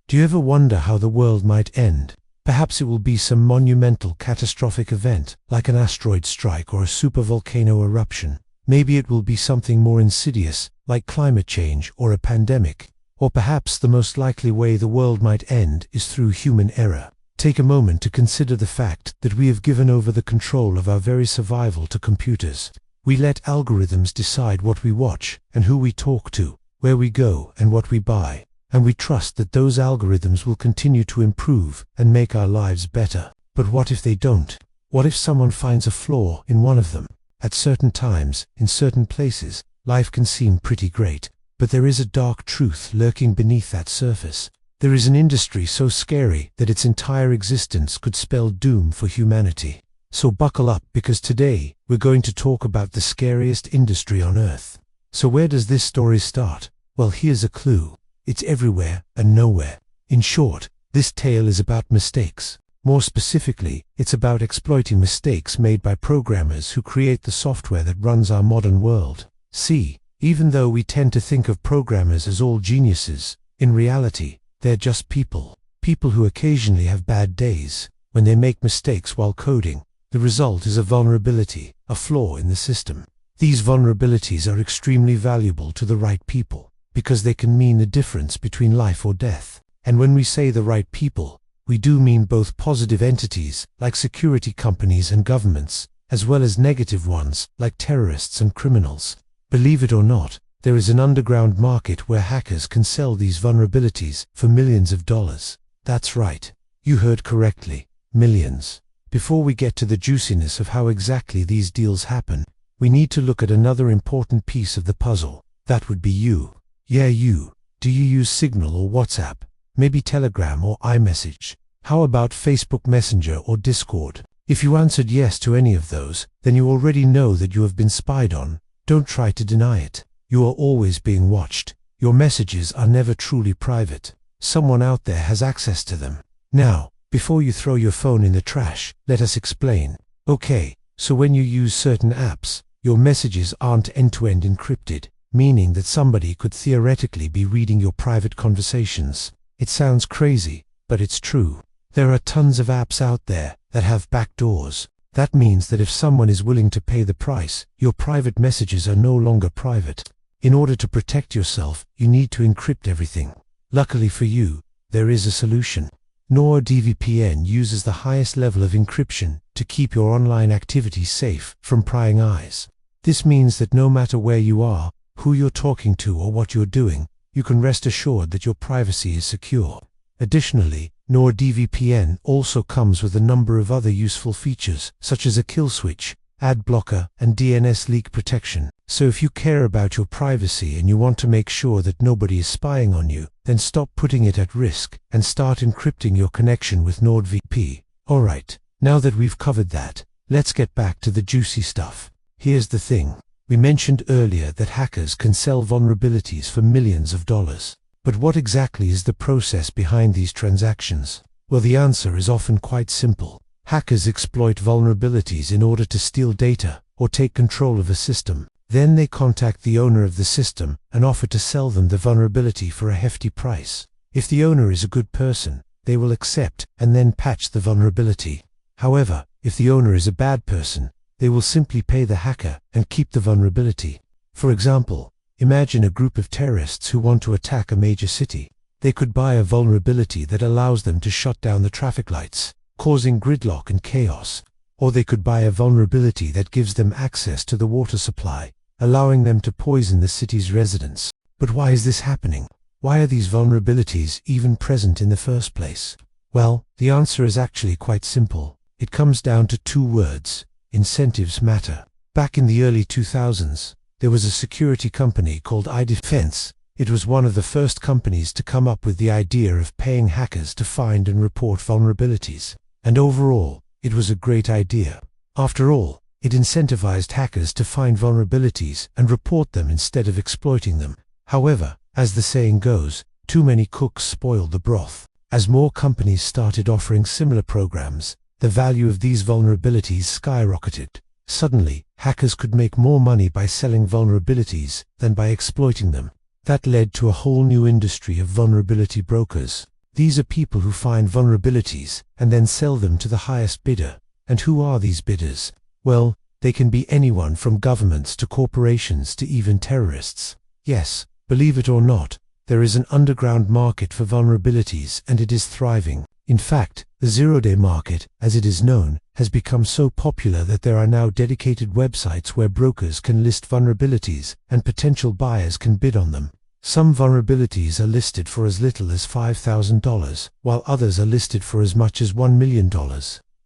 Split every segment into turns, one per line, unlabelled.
Do you ever wonder how the world might end? Perhaps it will be some monumental catastrophic event, like an asteroid strike or a supervolcano eruption. Maybe it will be something more insidious, like climate change or a pandemic. Or perhaps the most likely way the world might end is through human error. Take a moment to consider the fact that we have given over the control of our very survival to computers. We let algorithms decide what we watch and who we talk to, where we go and what we buy. And we trust that those algorithms will continue to improve and make our lives better. But what if they don't? What if someone finds a flaw in one of them? At certain times, in certain places, life can seem pretty great. But there is a dark truth lurking beneath that surface. There is an industry so scary that its entire existence could spell doom for humanity. So buckle up, because today we're going to talk about the scariest industry on Earth. So where does this story start? Well, here's a clue. It's everywhere and nowhere. In short, this tale is about mistakes. More specifically, it's about exploiting mistakes made by programmers who create the software that runs our modern world. See, even though we tend to think of programmers as all geniuses, in reality, they're just people. People who occasionally have bad days. When they make mistakes while coding, the result is a vulnerability, a flaw in the system. These vulnerabilities are extremely valuable to the right people, because they can mean the difference between life or death. And when we say the right people, we do mean both positive entities, like security companies and governments, as well as negative ones, like terrorists and criminals. Believe it or not, there is an underground market where hackers can sell these vulnerabilities for millions of dollars. That's right, you heard correctly, millions. Before we get to the juiciness of how exactly these deals happen, we need to look at another important piece of the puzzle. That would be you. Yeah, you. Do you use Signal or WhatsApp? Maybe Telegram or iMessage? How about Facebook Messenger or Discord? If you answered yes to any of those, then you already know that you have been spied on. Don't try to deny it. You are always being watched. Your messages are never truly private. Someone out there has access to them. Now, before you throw your phone in the trash, let us explain. Okay, so when you use certain apps, your messages aren't end-to-end encrypted, meaning that somebody could theoretically be reading your private conversations. It sounds crazy, but it's true. There are tons of apps out there that have backdoors. That means that if someone is willing to pay the price, your private messages are no longer private. In order to protect yourself, you need to encrypt everything. Luckily for you, there is a solution. NordVPN uses the highest level of encryption to keep your online activity safe from prying eyes. This means that no matter where you are, who you're talking to or what you're doing, you can rest assured that your privacy is secure. Additionally, NordVPN also comes with a number of other useful features, such as a kill switch, ad blocker, and DNS leak protection. So if you care about your privacy and you want to make sure that nobody is spying on you, then stop putting it at risk and start encrypting your connection with NordVPN. Alright, now that we've covered that, let's get back to the juicy stuff. Here's the thing. We mentioned earlier that hackers can sell vulnerabilities for millions of dollars. But what exactly is the process behind these transactions? Well, the answer is often quite simple. Hackers exploit vulnerabilities in order to steal data or take control of a system. Then they contact the owner of the system and offer to sell them the vulnerability for a hefty price. If the owner is a good person, they will accept and then patch the vulnerability. However, if the owner is a bad person, they will simply pay the hacker and keep the vulnerability. For example, imagine a group of terrorists who want to attack a major city. They could buy a vulnerability that allows them to shut down the traffic lights, causing gridlock and chaos. Or they could buy a vulnerability that gives them access to the water supply, allowing them to poison the city's residents. But why is this happening? Why are these vulnerabilities even present in the first place? Well, the answer is actually quite simple. It comes down to two words. Incentives matter. Back in the early 2000s, there was a security company called iDefense. It was one of the first companies to come up with the idea of paying hackers to find and report vulnerabilities. And overall, it was a great idea. After all, it incentivized hackers to find vulnerabilities and report them instead of exploiting them. However, as the saying goes, too many cooks spoil the broth. As more companies started offering similar programs, the value of these vulnerabilities skyrocketed. Suddenly, hackers could make more money by selling vulnerabilities than by exploiting them. That led to a whole new industry of vulnerability brokers. These are people who find vulnerabilities and then sell them to the highest bidder. And who are these bidders? Well, they can be anyone from governments to corporations to even terrorists. Yes, believe it or not, there is an underground market for vulnerabilities and it is thriving. In fact, the zero-day market, as it is known, has become so popular that there are now dedicated websites where brokers can list vulnerabilities and potential buyers can bid on them. Some vulnerabilities are listed for as little as $5,000, while others are listed for as much as $1 million.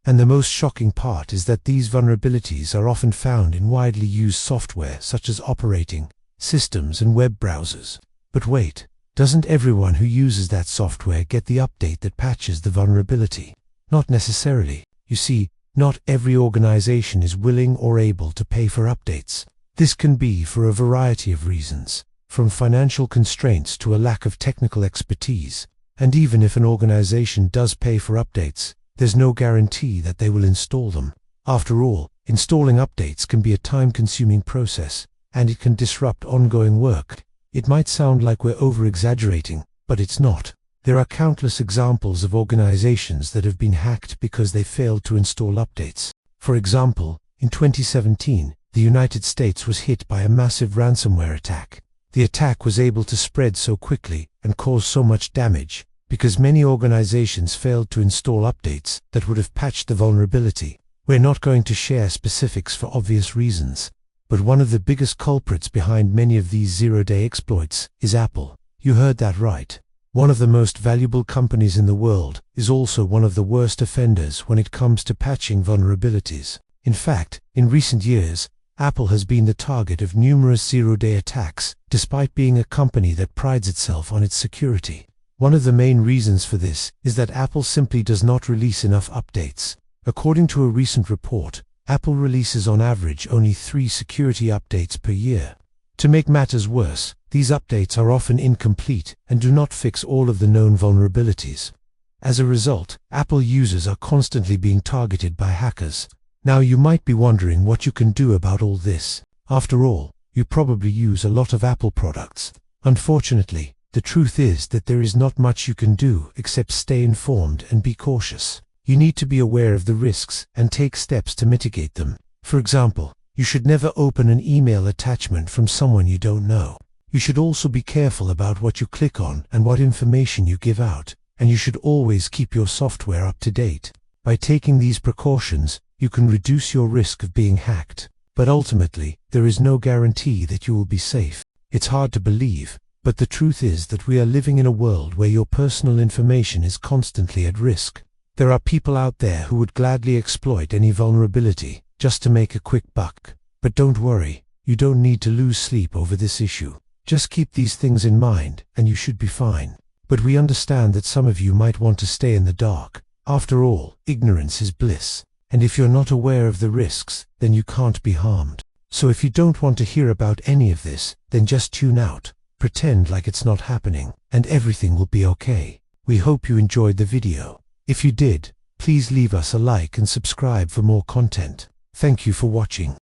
And the most shocking part is that these vulnerabilities are often found in widely used software such as operating systems and web browsers. But wait, doesn't everyone who uses that software get the update that patches the vulnerability? Not necessarily. You see, not every organization is willing or able to pay for updates. This can be for a variety of reasons, from financial constraints to a lack of technical expertise. And even if an organization does pay for updates, there's no guarantee that they will install them. After all, installing updates can be a time-consuming process, and it can disrupt ongoing work. It might sound like we're over-exaggerating, but it's not. There are countless examples of organizations that have been hacked because they failed to install updates. For example, in 2017, the United States was hit by a massive ransomware attack. The attack was able to spread so quickly and cause so much damage because many organizations failed to install updates that would have patched the vulnerability. We're not going to share specifics for obvious reasons, but one of the biggest culprits behind many of these zero-day exploits is Apple. You heard that right. One of the most valuable companies in the world is also one of the worst offenders when it comes to patching vulnerabilities. In fact, in recent years, Apple has been the target of numerous zero-day attacks, despite being a company that prides itself on its security. One of the main reasons for this is that Apple simply does not release enough updates. According to a recent report, Apple releases on average only 3 security updates per year. To make matters worse, these updates are often incomplete and do not fix all of the known vulnerabilities. As a result, Apple users are constantly being targeted by hackers. Now you might be wondering what you can do about all this. After all, you probably use a lot of Apple products. Unfortunately, the truth is that there is not much you can do except stay informed and be cautious. You need to be aware of the risks and take steps to mitigate them. For example, you should never open an email attachment from someone you don't know. You should also be careful about what you click on and what information you give out, and you should always keep your software up to date. By taking these precautions, you can reduce your risk of being hacked. But ultimately, there is no guarantee that you will be safe. It's hard to believe, but the truth is that we are living in a world where your personal information is constantly at risk. There are people out there who would gladly exploit any vulnerability just to make a quick buck. But don't worry, you don't need to lose sleep over this issue. Just keep these things in mind and you should be fine. But we understand that some of you might want to stay in the dark. After all, ignorance is bliss. And if you're not aware of the risks, then you can't be harmed. So if you don't want to hear about any of this, then just tune out. Pretend like it's not happening, and everything will be okay. We hope you enjoyed the video. If you did, please leave us a like and subscribe for more content. Thank you for watching.